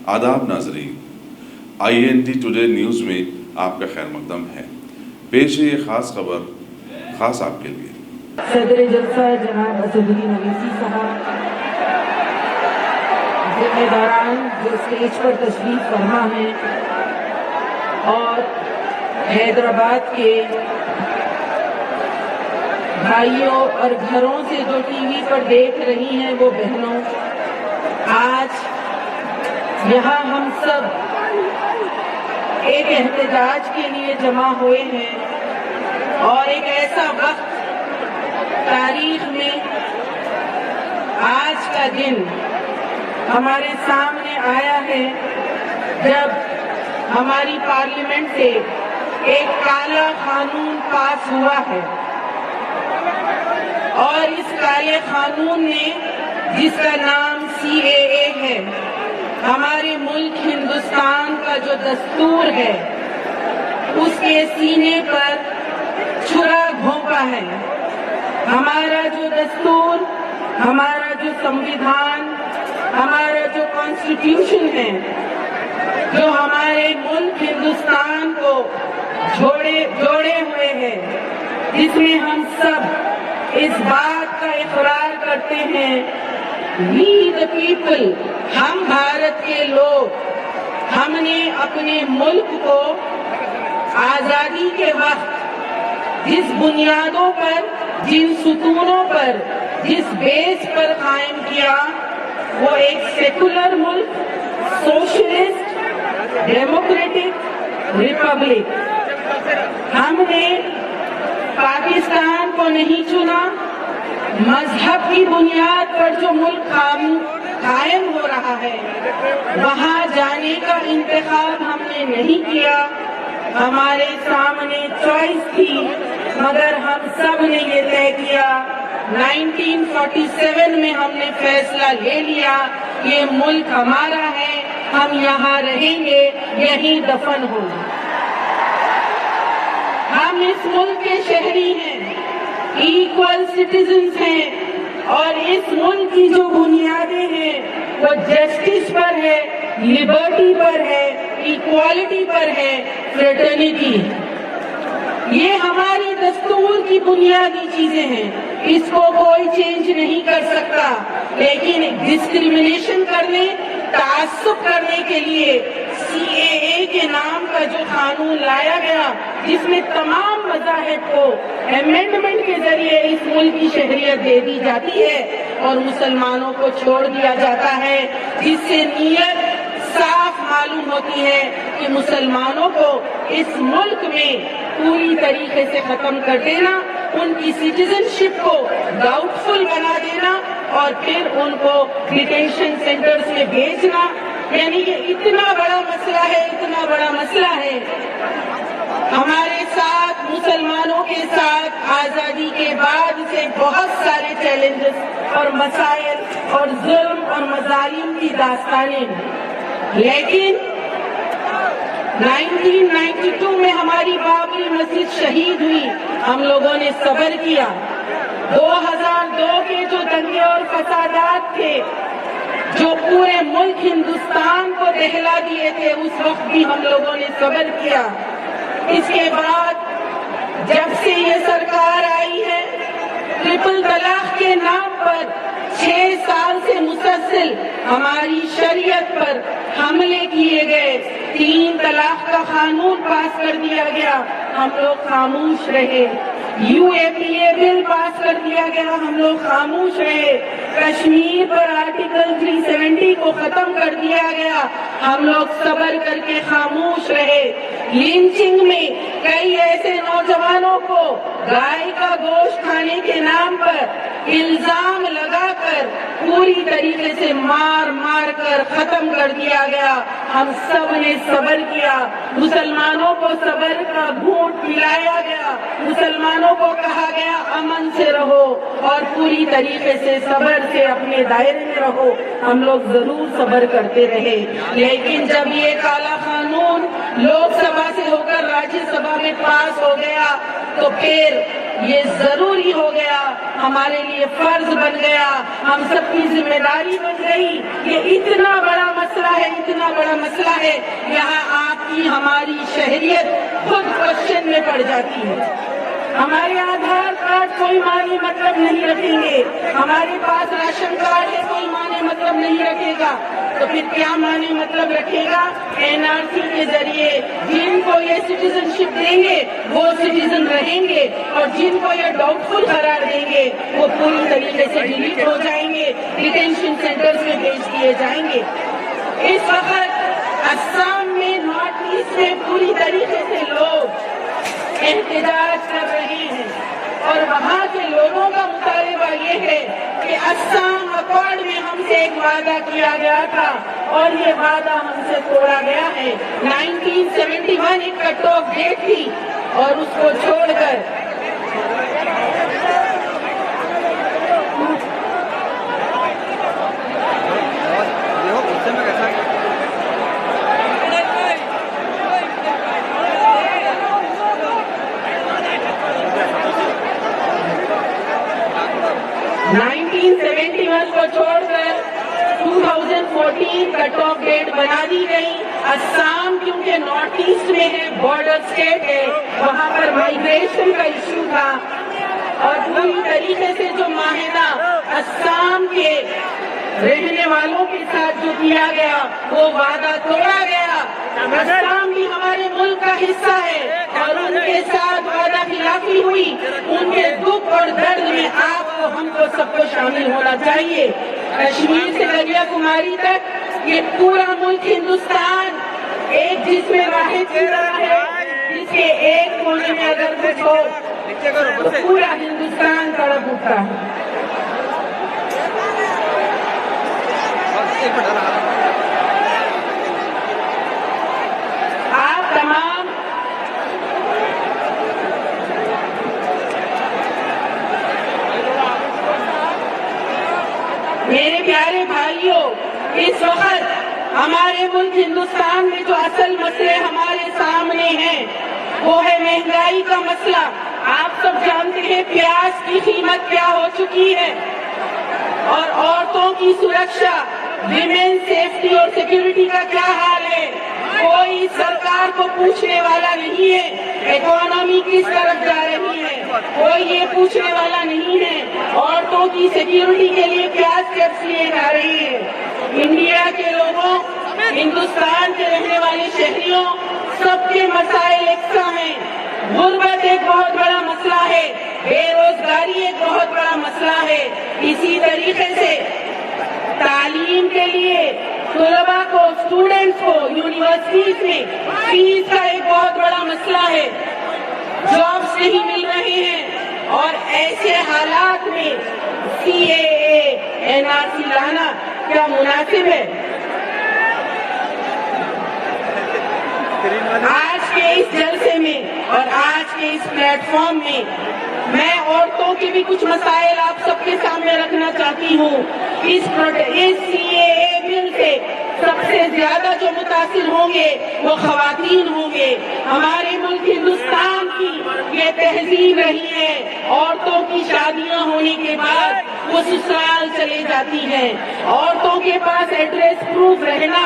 आदाब नाजरीन, INT today news में आपका खैर मकदम है। पेश है ये ख़ास खबर ख़ास आपके लिए। सदर जलसा जनाब असदुद्दीन अवैसी साहब, जिम्मेदारान जो स्टेज पर तशरीफ फरमा हैं, और हैदराबाद के भाइयों और घरों से जो टीवी पर देख रही हैं वो बहनों, आज यहाँ हम सब एक एहतजाज के लिए जमा हुए हैं और एक ऐसा वक्त तारीख में आज का दिन हमारे सामने आया है जब हमारी पार्लियामेंट से एक काला कानून पास हुआ है, और इस काले कानून ने, जिसका नाम CAA है, हमारे मुल्क हिंदुस्तान का जो दस्तूर है उसके सीने पर छुरा घोंपा है। हमारा जो दस्तूर, हमारा जो संविधान, हमारा जो कॉन्स्टिट्यूशन है, जो हमारे मुल्क हिंदुस्तान को जोड़े हुए है, जिसमें हम सब इस बात का इकरार करते हैं, We the people, हम भारत के लोग, हमने अपने मुल्क को आजादी के वक्त जिस बुनियादों पर, जिन सुतूनों पर, जिस बेस पर कायम किया, वो एक सेकुलर मुल्क, सोशलिस्ट, डेमोक्रेटिक रिपब्लिक। हमने पाकिस्तान को नहीं चुना, मजहब की बुनियाद पर जो मुल्क कायम हो रहा है वहाँ जाने का इंतखाब हमने नहीं किया। हमारे सामने चॉइस थी, मगर हम सब ने ये तय किया, 1947 में हमने फैसला ले लिया, ये मुल्क हमारा है, हम यहाँ रहेंगे, यहीं दफन होंगे। हम इस मुल्क के शहरी हैं, इक्वल सिटीजन्स हैं, और इस मुल्क की जो बुनियादें हैं वो जस्टिस पर है, लिबर्टी पर है, इक्वालिटी पर है, फ्रेटर्निटी। ये हमारे दस्तूर की बुनियादी चीजें हैं, इसको कोई चेंज नहीं कर सकता। लेकिन डिस्क्रिमिनेशन करने, तासुब करने के लिए CAA के नाम का जो कानून लाया गया, जिसमें तमाम मज़ाहिब को अमेंडमेंट के जरिए इस मुल्क की शहरियत दे दी जाती है और मुसलमानों को छोड़ दिया जाता है, जिससे नीयत साफ मालूम होती है कि मुसलमानों को इस मुल्क में पूरी तरीके से खत्म कर देना, उनकी सिटीजनशिप को डाउटफुल बना देना और फिर उनको डिटेंशन सेंटर्स में भेजना। यानी ये इतना बड़ा मसला है, इतना बड़ा मसला है। हमारे साथ, मुसलमानों के साथ आजादी के बाद से बहुत सारे चैलेंजेस और मसाइल और जुल्म और मजालिम की दास्तानें, लेकिन 1992 में हमारी बाबरी मस्जिद शहीद हुई, हम लोगों ने सब्र किया। 2002 के जो दंगे और फसादात थे जो पूरे मुल्क हिंदुस्तान को दहला दिए थे, उस वक्त भी हम लोगों ने सब्र किया। इसके बाद जब से ये सरकार आई है, ट्रिपल तलाक के नाम पर 6 साल से मुसलसल हमारी शरीयत पर हमले किए गए, 3 तलाक का कानून पास कर दिया गया, हम लोग खामोश रहे। UAPA बिल पास कर दिया गया, हम लोग खामोश रहे। कश्मीर पर आर्टिकल 370 को खत्म कर दिया गया, हम लोग सब्र करके खामोश रहे। लिंचिंग में कई ऐसे नौजवानों को गाय का गोश्त खाने के नाम पर इल्जाम लगाकर पूरी तरीके से मार मार कर खत्म कर दिया गया, हम सब ने सब्र किया। मुसलमानों को सब्र का घूंट पिलाया गया, मुसलमानों को कहा गया अमन से रहो और पूरी तरीके से सब्र से अपने दायरे में रहो। हम लोग जरूर सब्र करते रहे, लेकिन जब ये काला कानून लोकसभा से होकर राज्यसभा में पास हो गया تو پھر یہ ضروری ہو گیا، ہمارے لیے فرض بن گیا، ہم سب کی ذمہ داری بن گئی. یہ اتنا بڑا مسئلہ ہے، اتنا بڑا مسئلہ ہے، یہاں آپ کی ہماری شہریت خود کوشچن میں پڑ جاتی ہے. ہمارے آدھار کارڈ کوئی معنی مطلب نہیں رکھیں گے، ہمارے پاس راشن کارڈ ہے کوئی معنی مطلب نہیں رکھے گا، تو پھر کیا معنی مطلب رکھے گا؟ این آر سی کے ذریعے جن کو یہ سٹیزن شپ دیں گے وہ سٹیزن رہیں گے، اور جن کو یہ ڈاؤٹ فل قرار دیں گے وہ پوری طریقے سے ڈیلیٹ ہو جائیں گے، ڈیٹینشن سینٹرز میں بھیج دیے جائیں گے. اس وقت آسام میں نارتھ ایسٹ میں پوری طریقے سے لوگ احتجاج کر رہے ہیں، اور وہاں کے لوگوں کا مطالبہ یہ ہے کہ آسام اکارڈ میں ہم سے ایک وعدہ کیا گیا تھا اور یہ وعدہ ہم سے توڑا گیا ہے. 1971 ایک کٹ آف ڈیٹ تھی اور اس کو چھوڑ کر 1971 کو چھوڑ کر 2014 کٹ آف ڈیٹ بنا دی گئی. آسام کیونکہ نارتھ ایسٹ میں ہے، بارڈر اسٹیٹ ہے، وہاں پر مائیگریشن کا ایشو تھا، اور پوری طریقے سے جو معاہدہ آسام کے رہنے والوں کے ساتھ جو کیا گیا وہ وعدہ توڑا گیا. آسام بھی ہمارے ملک کا حصہ ہے اور ان کے ساتھ وعدہ خلافی ہوئی. ان کے دکھ اور درد میں آپ کو، ہم کو، سب کو شامل ہونا چاہیے. کشمیر سے کنیا کماری تک یہ پورا ملک ہندوستان ایک جسم واحد کی طرح ہے، جس کے ایک کونے میں اگر کچھ ہو تو پورا ہندوستان تڑپ اٹھتا ہے. آپ تمام میرے پیارے بھائیوں، اس وقت ہمارے ملک ہندوستان میں جو اصل مسئلے ہمارے سامنے ہیں وہ ہے مہنگائی کا مسئلہ. آپ سب جانتے ہیں پیاز کی قیمت کیا ہو چکی ہے، اور عورتوں کی سرکشا، ویمن سیفٹی اور سیکیورٹی کا کیا حال ہے. کوئی سرکار کو پوچھنے والا نہیں ہے اکانومی کس طرف جا رہی ہے، کوئی یہ پوچھنے والا نہیں ہے عورتوں کی سیکیورٹی کے لیے کیا اسٹیپس لیے جا رہی ہے. انڈیا کے لوگوں، ہندوستان کے رہنے والے شہریوں، سب کے مسائل یکساں ہیں. غربت ایک بہت بڑا مسئلہ ہے، بے روزگاری ایک بہت بڑا مسئلہ ہے. اسی طریقے سے تعلیم کے لیے طلباء کو، اسٹوڈنٹس کو یونیورسٹیز میں فیس کا ایک بہت بڑا مسئلہ ہے. جابس نہیں مل رہے ہیں، اور ایسے حالات میں سی اے اے، این آر سی لانا کیا مناسب ہے؟ آج کے اس جلسے میں اور آج کے اس پلیٹ فارم میں میں عورتوں کے بھی کچھ مسائل آپ سب کے سامنے رکھنا چاہتی ہوں. اس سی اے اے بل سے سب سے زیادہ جو متاثر ہوں گے وہ خواتین ہوں گے. ہمارے ملک ہندوستان کی یہ تہذیب رہی ہے، عورتوں کی شادیاں ہونے کے بعد وہ سسرال چلے جاتی ہیں. عورتوں کے پاس ایڈریس پروف رہنا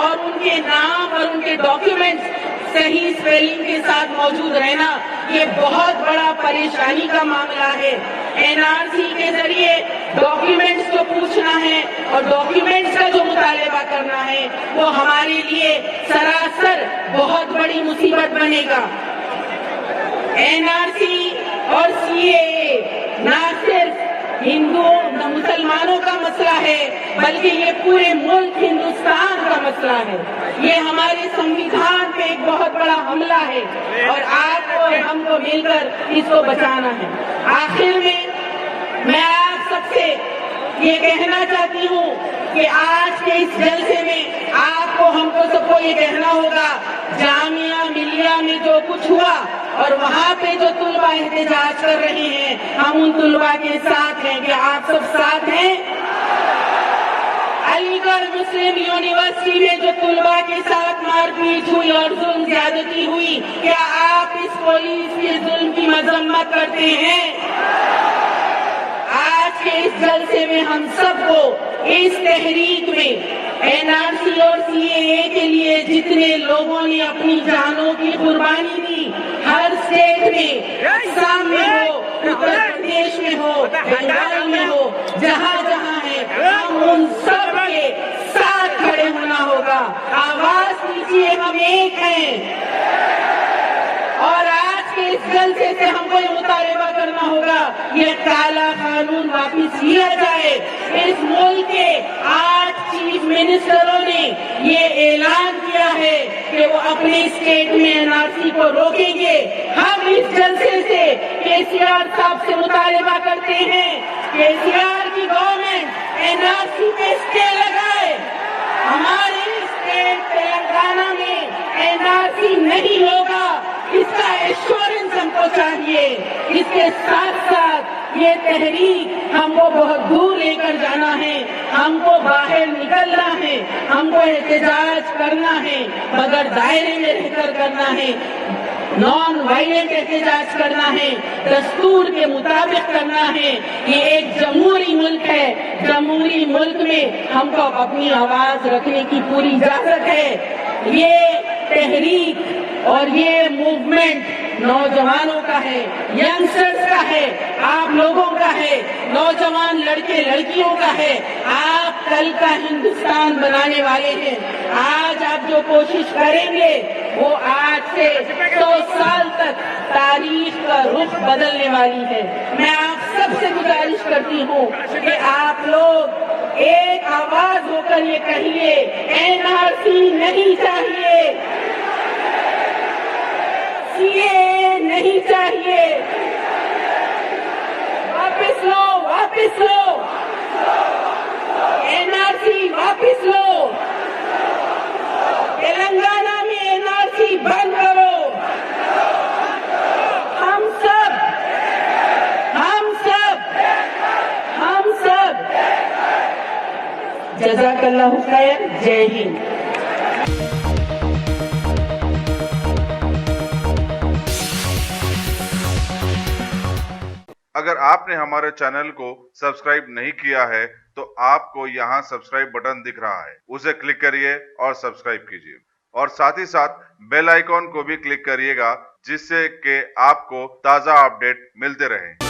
اور ان کے نام اور ان کے ڈاکیومنٹس صحیح اسپیلنگ کے ساتھ موجود رہنا، یہ بہت بڑا پریشانی کا معاملہ ہے. این آر سی کے ذریعے ڈاکیومنٹس جو پوچھنا ہے اور ڈاکیومنٹس کا جو مطالبہ کرنا ہے وہ ہمارے لیے سراسر بہت بڑی مصیبت بنے گا. این آر سی اور سی اے اے نہ صرف ہندوؤں مسلمانوں کا مسئلہ ہے بلکہ یہ پورے ملک ہندوستان کا مسئلہ ہے. یہ ہمارے سنویدھان پہ ایک بہت بڑا حملہ ہے اور آپ کو اور ہم کو مل کر اس کو بچانا ہے. آخر میں آپ سب سے یہ کہنا چاہتی ہوں کہ آج کے اس جلسے میں آپ کو، ہم کو، سب کو یہ کہنا ہوگا جامعہ ملیہ میں جو کچھ ہوا اور وہاں پہ جو طلباء احتجاج کر رہے ہیں، ہم ان طلباء کے ساتھ ہیں. کہ آپ سب ساتھ ہیں؟ علی گڑھ मुस्लिम यूनिवर्सिटी में जो तुलबा के साथ मारपीट हुई और जुल्म ज्यादती हुई, क्या आप इस पुलिस के जुल्म की मजम्मत करते हैं? आज के इस जलसे में हम सबको इस तहरीक में एनआरसी और सीएए के लिए जितने लोगों ने अपनी जानों की कुर्बानी दी, हर स्टेट में, असम में हो, उत्तर प्रदेश में हो, बंगाल में हो, जहाँ जहाँ है, हम उन सब के साथ खड़े होना होगा। आवाज दीजिए, हम एक हैं। और आज के इस जलसे से हमको ये मुतालबा करना होगा, ये काला कानून वापिस लिया जाए। इस मुल्क के 8 चीफ मिनिस्टरों ने ये ऐलान किया है कि वो अपने स्टेट में एनआरसी को रोकेंगे। हम इस जलसे से केसीआर साहब से मुतालबा करते हैं, केसीआर की गवर्नमेंट एनआरसी पे स्टे लगाए। हमारे स्टेट तेलंगाना में एनआरसी नहीं होगा, इसका एश्योरेंस हमको चाहिए। इसके साथ साथ ये तहरीक हमको बहुत दूर लेकर जाना है, हमको बाहर निकलना है, हमको एहतजाज करना है, मगर दायरे में रहकर करना है, नॉन वायलेंट एहतजाज करना है, दस्तूर के मुताबिक करना है। ये एक जमहूरी मुल्क है, जमहूरी मुल्क में हमको अपनी आवाज रखने की पूरी इजाजत है। ये तहरीक और ये मूवमेंट नौजवानों का है, यंगस्टर्स का है, आप लोगों का है, नौजवान लड़के लड़कियों का है। आप कल का हिंदुस्तान बनाने वाले हैं। आज आप जो कोशिश करेंगे वो आज से 100 साल तक तारीख का रुख बदलने वाली है। मैं आप सबसे गुजारिश करती हूँ कि आप लोग एक आवाज होकर ये कहिए, एनआरसी नहीं चाहिए, सीएए नहीं चाहिए, वापस लो, वापस लो, एनआरसी वापस लो, तेलंगाना में एनआरसी बंद करो। हम सब जज़ाकल्लाहु खैर। जय हिंद। अगर आपने हमारे चैनल को सब्सक्राइब नहीं किया है तो आपको यहाँ सब्सक्राइब बटन दिख रहा है, उसे क्लिक करिए और सब्सक्राइब कीजिए और साथ ही साथ बेल आइकॉन को भी क्लिक करिएगा, जिससे कि आपको ताज़ा अपडेट मिलते रहें।